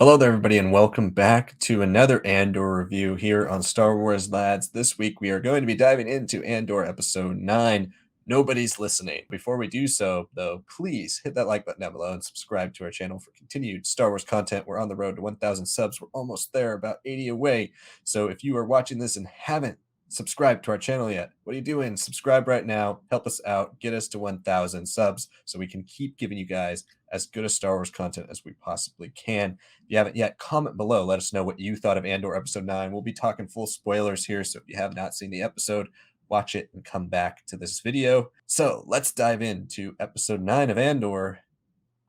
Hello there, everybody, and welcome back to another Andor review here on Star Wars Lads. This week, we are going to be diving into Andor Episode 9, Nobody's Listening. Before we do so, though, please hit that like button down below and subscribe to our channel for continued Star Wars content. We're on the road to 1,000 subs. We're almost there, about 80 away. So if you are watching this and haven't subscribed to our channel yet, what are you doing? Subscribe right now. Help us out. Get us to 1,000 subs so we can keep giving you guys as good a Star Wars content as we possibly can. If you haven't yet, comment below. Let us know what you thought of Andor Episode 9. We'll be talking full spoilers here, so if you have not seen the episode, watch it and come back to this video. So let's dive into Episode 9 of Andor.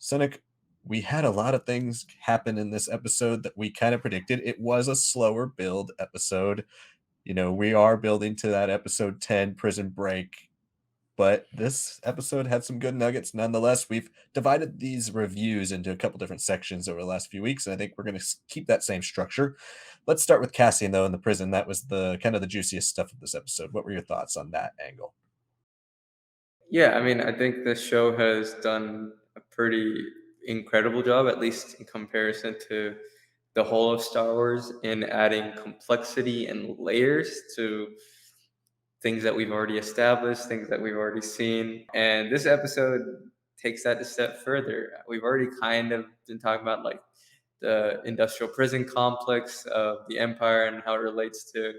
Sanak, we had a lot of things happen in this episode that we kind of predicted. It was a slower build episode. We are building to that Episode 10 prison break, but this episode had some good nuggets nonetheless. We've divided these reviews into a couple different sections over the last few weeks, and I think we're going to keep that same structure. Let's start with Cassian, though, in the prison. That was the kind of the juiciest stuff of this episode. What were your thoughts on that angle? Yeah, I mean, I think the show has done a pretty incredible job, at least in comparison to the whole of Star Wars, in adding complexity and layers to things that we've already established, things that we've already seen. And this episode takes that a step further. We've already kind of been talking about like the industrial prison complex of the Empire and how it relates to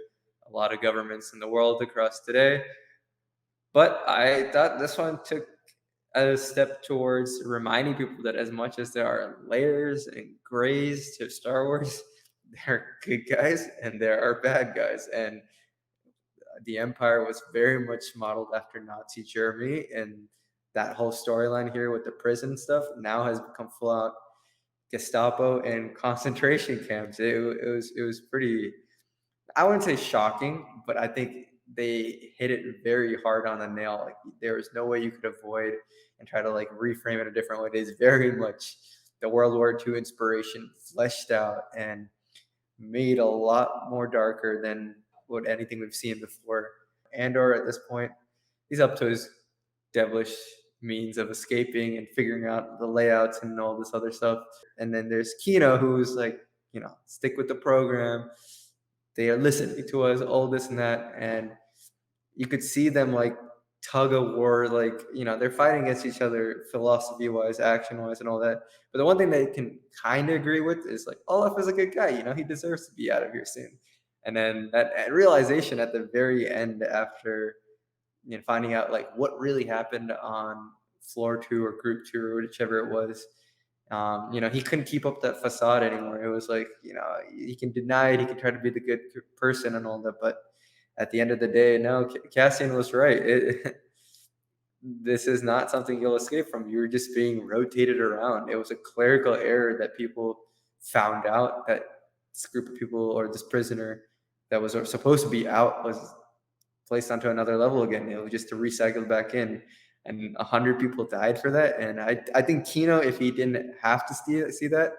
a lot of governments in the world across today. But I thought this one took a step towards reminding people that as much as there are layers and grays to Star Wars, there are good guys and there are bad guys. And the Empire was very much modeled after Nazi Germany. And that whole storyline here with the prison stuff now has become full out Gestapo and concentration camps. It was pretty, I wouldn't say shocking, but I think they hit it very hard on the nail. Like there was no way you could avoid and try to like reframe it a different way. It is very much the World War II inspiration fleshed out and made a lot more darker than what anything we've seen before. Andor at this point, he's up to his devilish means of escaping and figuring out the layouts and all this other stuff. And then there's Kino, who's like, stick with the program. They are listening to us, all this and that. And you could see them like tug of war, like, they're fighting against each other philosophy wise, action wise, and all that. But the one thing they can kind of agree with is like, Olaf is a good guy, he deserves to be out of here soon. And then that realization at the very end, after finding out like what really happened on floor two or group two or whichever it was, he couldn't keep up that facade anymore. It was like, he can deny it, he can try to be the good person and all that, but at the end of the day, no, Cassian was right. This is not something you'll escape from. You're just being rotated around. It was a clerical error that people found out, that this group of people or this prisoner that was supposed to be out was placed onto another level again. It was just to recycle back in, and 100 people died for that. And I think Kino, if he didn't have to see that,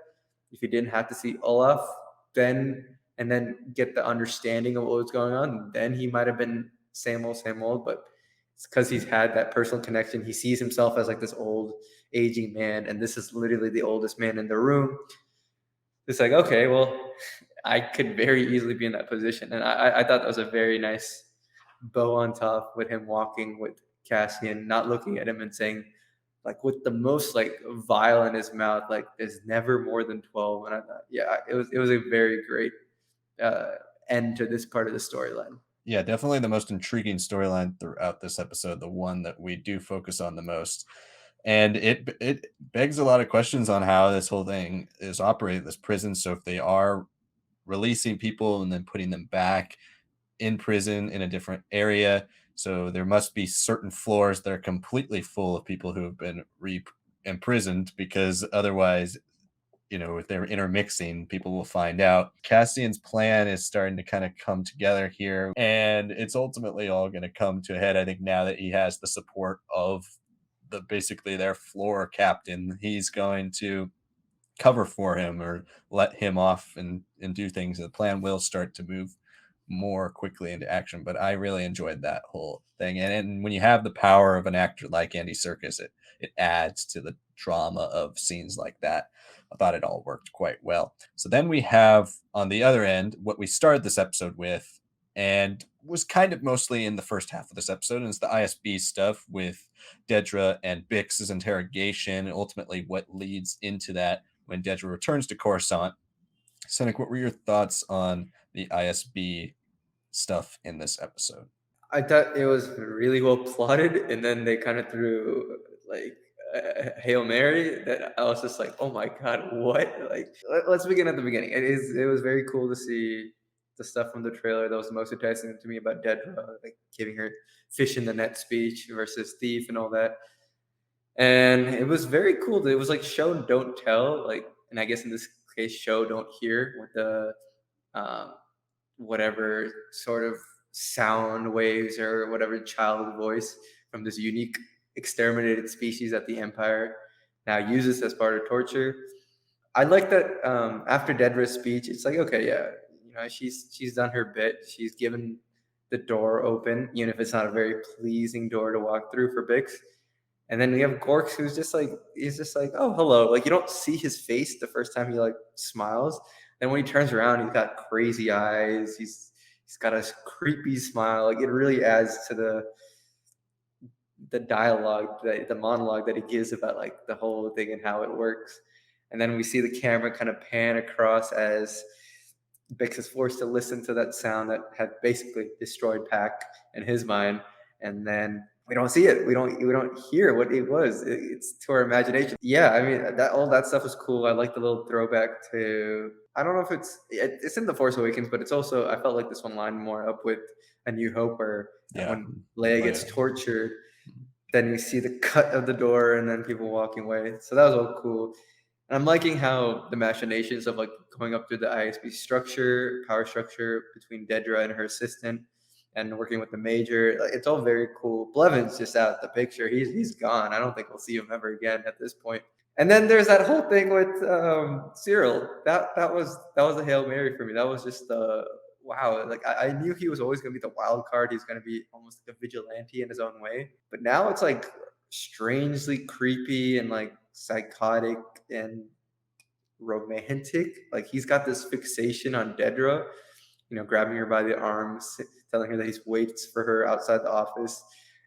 if he didn't have to see Olaf, then and then get the understanding of what was going on, then he might have been same old, same old. But it's because he's had that personal connection. He sees himself as like this old, aging man, and this is literally the oldest man in the room. It's like, okay, well, I could very easily be in that position. And I thought that was a very nice bow on top with him walking with Cassian, not looking at him and saying, like, with the most like vile in his mouth, like, there's never more than 12. And I thought, yeah, it was a very great uh, end to this part of the storyline. Yeah, definitely the most intriguing storyline throughout this episode, the one that we do focus on the most. And it begs a lot of questions on how this whole thing is operated, this prison. So if they are releasing people and then putting them back in prison in a different area, so there must be certain floors that are completely full of people who have been imprisoned, because otherwise, if they're intermixing, people will find out. Cassian's plan is starting to kind of come together here, and it's ultimately all going to come to a head, I think, now that he has the support of basically their floor captain. He's going to cover for him or let him off and do things. The plan will start to move more quickly into action. But I really enjoyed that whole thing. And when you have the power of an actor like Andy Serkis, it adds to the drama of scenes like that. I thought it all worked quite well. So then we have on the other end what we started this episode with, and was kind of mostly in the first half of this episode, and it's the ISB stuff with Dedra and Bix's interrogation, and ultimately what leads into that when Dedra returns to Coruscant. Senek, what were your thoughts on the ISB stuff in this episode? I thought it was really well plotted, and then they kind of threw like a Hail Mary that I was just like, oh my god, what? Like, let's begin at the beginning. It was very cool to see the stuff from the trailer that was most enticing to me about Dedra, like giving her fish in the net speech versus thief and all that. And it was very cool. It was like show don't tell, like, and I guess in this case, show don't hear with the um, whatever sort of sound waves or whatever child voice from this unique exterminated species that the Empire now uses as part of torture. I like that after Dedra's speech, it's like, okay, yeah, she's done her bit. She's given the door open, even if it's not a very pleasing door to walk through for Bix. And then we have Gorks, who's just like he's just like, oh, hello. Like you don't see his face the first time he like smiles. Then when he turns around, he's got crazy eyes. He's got a creepy smile. Like it really adds to the dialogue, the monologue that he gives about like the whole thing and how it works. And then we see the camera kind of pan across as Bix is forced to listen to that sound that had basically destroyed Pack in his mind, and then we don't see it. We don't hear what it was. It's to our imagination. Yeah, I mean that all that stuff was cool. I like the little throwback to. I don't know if it's in the Force Awakens, but it's also I felt like this one lined more up with A New Hope, where Yeah. when Leia gets Leia. tortured, then you see the cut of the door and then people walking away. So that was all cool. And I'm liking how the machinations of like going up through the ISB structure, power structure between Dedra and her assistant, and working with the major. Like, it's all very cool. Blevins just out the picture. He's gone. I don't think we'll see him ever again at this point. And then there's that whole thing with Syril. That was a Hail Mary for me. That was just wow. Like I knew he was always gonna be the wild card. He's gonna be almost like a vigilante in his own way. But now it's like strangely creepy and like psychotic and romantic. Like he's got this fixation on Dedra, grabbing her by the arms, telling her that he waits for her outside the office.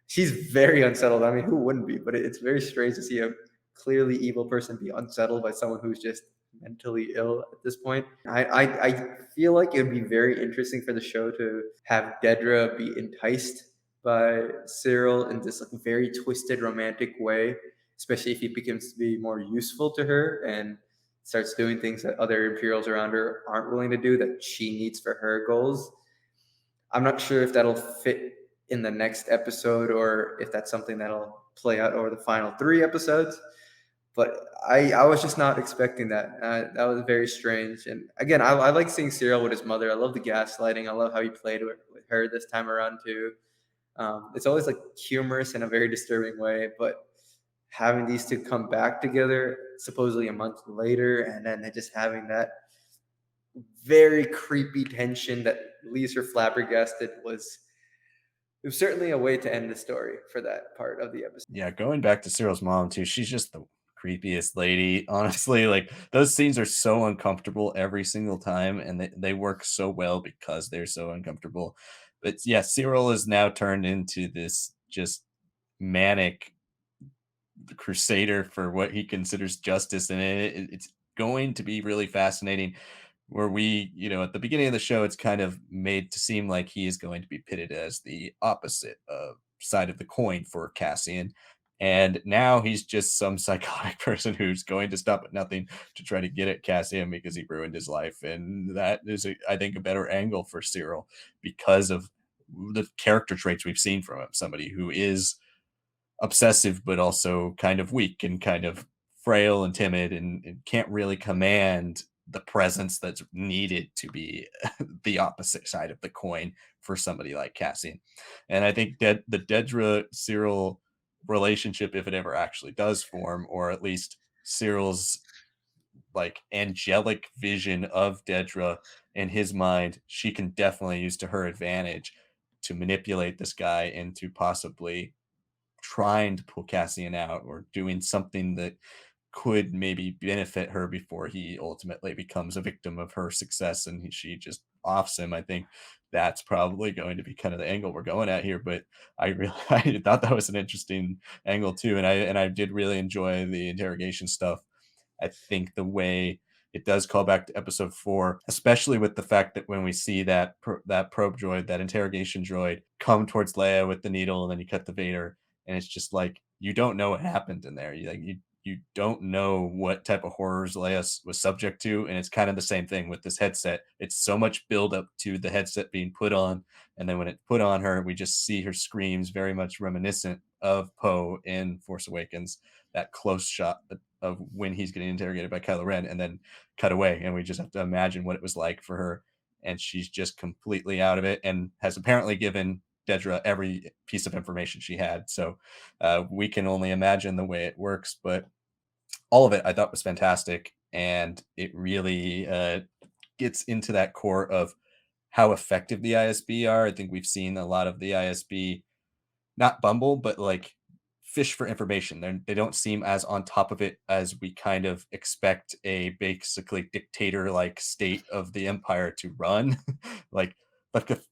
She's very unsettled. I mean, who wouldn't be? But it's very strange to see a clearly evil person be unsettled by someone who's just mentally ill at this point. I feel like it would be very interesting for the show to have Dedra be enticed by Syril in this like very twisted romantic way, especially if he becomes to be more useful to her and starts doing things that other Imperials around her aren't willing to do that she needs for her goals. I'm not sure if that'll fit in the next episode or if that's something that'll play out over the final 3 episodes. But I was just not expecting that. That was very strange. And again, I like seeing Syril with his mother. I love the gaslighting. I love how he played with her this time around too. It's always like humorous in a very disturbing way, but having these two come back together supposedly a month later and then just having that very creepy tension that leaves her flabbergasted was it was certainly a way to end the story for that part of the episode. Yeah, going back to Cyril's mom too, she's just the creepiest lady. Honestly, like those scenes are so uncomfortable every single time, and they work so well because they're so uncomfortable. But yeah, Cyril is now turned into this just manic crusader for what he considers justice, and it's going to be really fascinating. Where we, at the beginning of the show, it's kind of made to seem like he is going to be pitted as the opposite side of the coin for Cassian. And now he's just some psychotic person who's going to stop at nothing to try to get at Cassian because he ruined his life. And that is, I think, a better angle for Cyril because of the character traits we've seen from him. Somebody who is obsessive, but also kind of weak and kind of frail and timid and can't really command the presence that's needed to be the opposite side of the coin for somebody like Cassian. And I think that the Dedra Cyril relationship, if it ever actually does form, or at least Cyril's like angelic vision of Dedra in his mind, she can definitely use to her advantage to manipulate this guy into possibly trying to pull Cassian out or doing something that could maybe benefit her before he ultimately becomes a victim of her success and she just offs him. I think that's probably going to be kind of the angle we're going at here. But I really I thought that was an interesting angle too, and I did really enjoy the interrogation stuff. I think the way it does call back to episode 4, especially with the fact that when we see that probe droid, that interrogation droid come towards Leia with the needle, and then you cut to Vader, and it's just like you don't know what happened in there. You don't know what type of horrors Leia was subject to, and it's kind of the same thing with this headset. It's so much build up to the headset being put on, and then when it's put on her, we just see her screams, very much reminiscent of Poe in Force Awakens. That close shot of when he's getting interrogated by Kylo Ren, and then cut away, and we just have to imagine what it was like for her. And she's just completely out of it, and has apparently given Dedra every piece of information she had. So we can only imagine the way it works, but all of it I thought was fantastic, and it really gets into that core of how effective the ISB are. I think we've seen a lot of the ISB not bumble, but like fish for information. They don't seem as on top of it as we kind of expect a basically dictator like state of the empire to run. like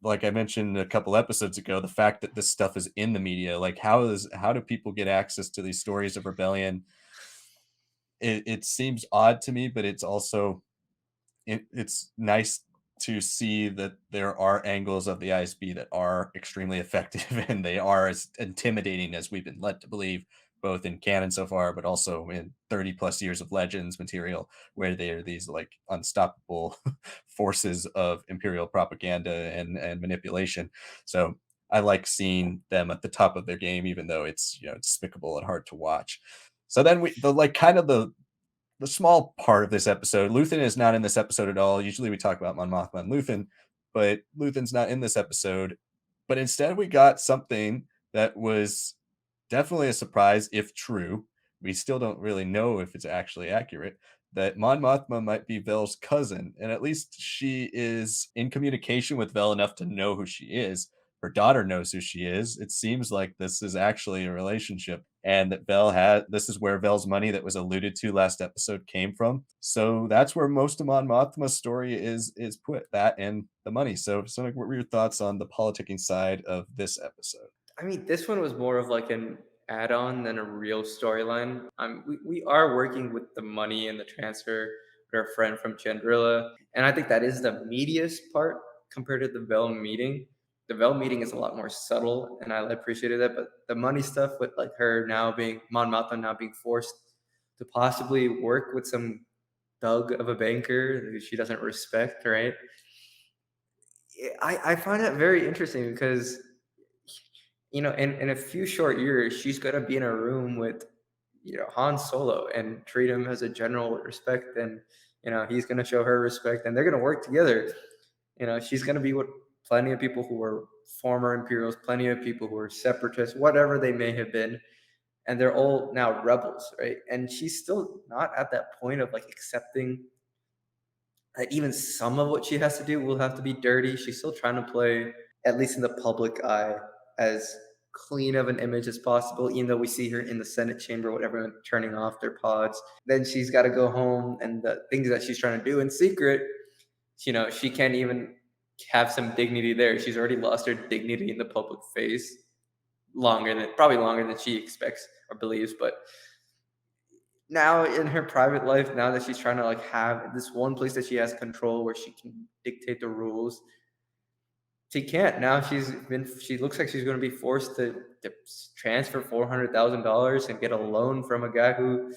like I mentioned a couple episodes ago, the fact that this stuff is in the media, like how do people get access to these stories of rebellion? It seems odd to me, but it's also it's nice to see that there are angles of the ISB that are extremely effective and they are as intimidating as we've been led to believe, both in canon so far, but also in 30 plus years of Legends material, where they are these like unstoppable forces of Imperial propaganda and manipulation. So I like seeing them at the top of their game, even though it's despicable and hard to watch. So then the like kind of the small part of this episode. Luthen is not in this episode at all. Usually we talk about Mon Mothma and Luthen, but Luthen's not in this episode. But instead, we got something that was definitely a surprise, if true. We still don't really know if it's actually accurate. That Mon Mothma might be Vel's cousin, and at least she is in communication with Vel enough to know who she is. Her daughter knows who she is. It seems like this is actually a relationship, and that Vel had this is where Vel's money that was alluded to last episode came from. So that's where most of Mon Mothma's story is put, that and the money. So like, what were your thoughts on the politicking side of this episode? I mean, this one was more of like an add-on than a real storyline. We are working with the money and the transfer with our friend from Chandrilla, and I think that is the meatiest part compared to the Vel meeting. The Vel meeting is a lot more subtle, and I appreciated that. But the money stuff with like her now being Mon Mothma now being forced to possibly work with some thug of a banker who she doesn't respect, right? I find that very interesting because in a few short years, she's gonna be in a room with, Han Solo and treat him as a general with respect, and he's gonna show her respect, and they're gonna work together. She's gonna be with plenty of people who are former Imperials, plenty of people who are separatists, whatever they may have been, and they're all now rebels, right? And she's still not at that point of like accepting that even some of what she has to do will have to be dirty. She's still trying to play, at least in the public eye, as clean of an image as possible, even though we see her in the Senate chamber with everyone turning off their pods. Then she's got to go home, and the things that she's trying to do in secret, she can't even have some dignity there. She's already lost her dignity in the public face probably longer than she expects or believes. But now in her private life, now that she's trying to like have this one place that she has control where she can dictate the rules, she can't. Now she looks like she's going to be forced to transfer $400,000 and get a loan from a guy who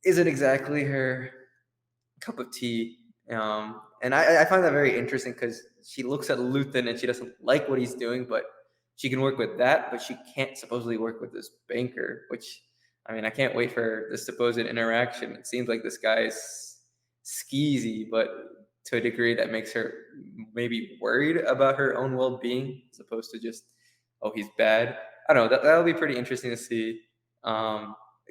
isn't exactly her cup of tea. And I find that very interesting because she looks at Luthen and she doesn't like what he's doing, but she can work with that, but she can't supposedly work with this banker, which, I mean, I can't wait for the supposed interaction. It seems like this guy is skeezy, but to a degree that makes her maybe worried about her own well-being as opposed to just, oh, he's bad. I don't know. That'll be pretty interesting to see.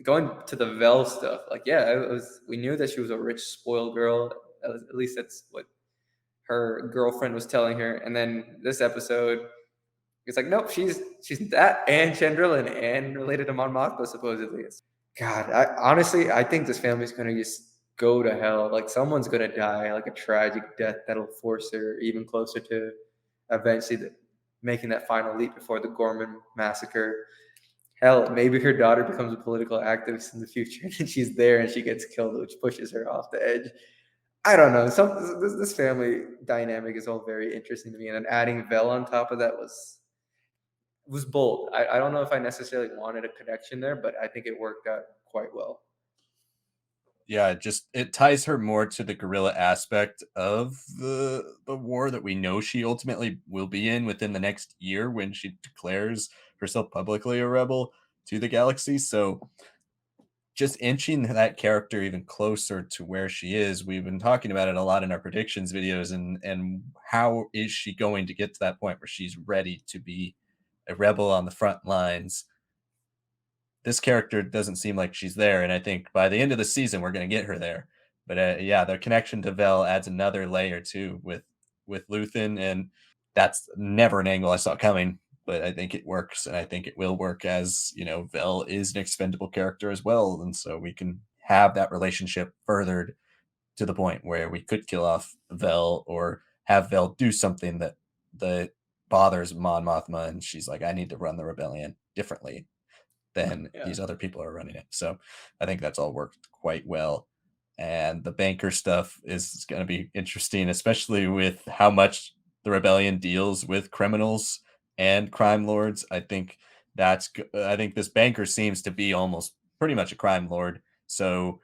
going to the Vel stuff, like, yeah, it was we knew that she was a rich, spoiled girl. At least that's what her girlfriend was telling her. And then this episode, it's like, nope, she's that and Chandrila and related to Mon Mothma supposedly. God, I honestly I think this family's gonna just go to hell. Like someone's gonna die, like a tragic death that'll force her even closer to eventually making that final leap before the Gorman massacre. Hell, maybe her daughter becomes a political activist in the future, and she's there and she gets killed, which pushes her off the edge. I don't know. This family dynamic is all very interesting to me, and then adding Vel on top of that was bold. I don't know if I necessarily wanted a connection there, but I think it worked out quite well. Yeah, it ties her more to the guerrilla aspect of the war that we know she ultimately will be in within the next year when she declares herself publicly a rebel to the galaxy. So just inching that character even closer to where she is. We've been talking about it a lot in our predictions videos, and how is she going to get to that point where she's ready to be a rebel on the front lines? This character doesn't seem like she's there, and I think by the end of the season we're going to get her there. But yeah, the connection to Vel adds another layer too with Luthen, and that's never an angle I saw coming. But I think it works, and I think it will work as Vel is an expendable character as well, and so we can have that relationship furthered to the point where we could kill off Vel or have Vel do something that bothers Mon Mothma, and she's like, I need to run the rebellion differently than Yeah. these other people are running it. So I think that's all worked quite well. And the banker stuff is going to be interesting, especially with how much the rebellion deals with criminals and crime lords. I think this banker seems to be almost pretty much a crime lord. So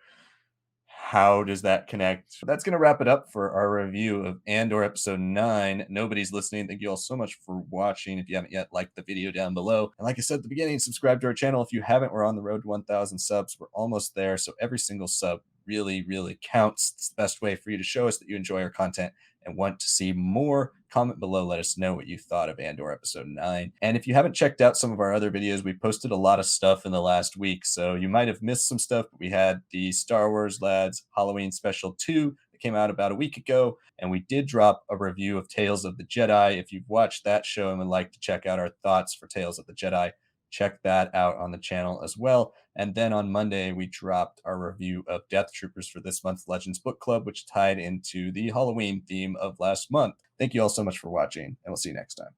how does that connect? That's going to wrap it up for our review of Andor episode 9. Nobody's listening. Thank you all so much for watching. If you haven't yet, like the video down below. And like I said at the beginning, subscribe to our channel. If you haven't, we're on the road to 1,000 subs. We're almost there. So every single sub really, really counts. It's the best way for you to show us that you enjoy our content and want to see more. Comment below, let us know what you thought of Andor episode 9. And if you haven't checked out some of our other videos, we posted a lot of stuff in the last week, so you might have missed some stuff. But we had the Star Wars Lads Halloween Special 2 that came out about a week ago, and we did drop a review of Tales of the Jedi. If you've watched that show and would like to check out our thoughts for Tales of the Jedi, check that out on the channel as well. And then on Monday, we dropped our review of Death Troopers for this month's Legends Book Club, which tied into the Halloween theme of last month. Thank you all so much for watching, and we'll see you next time.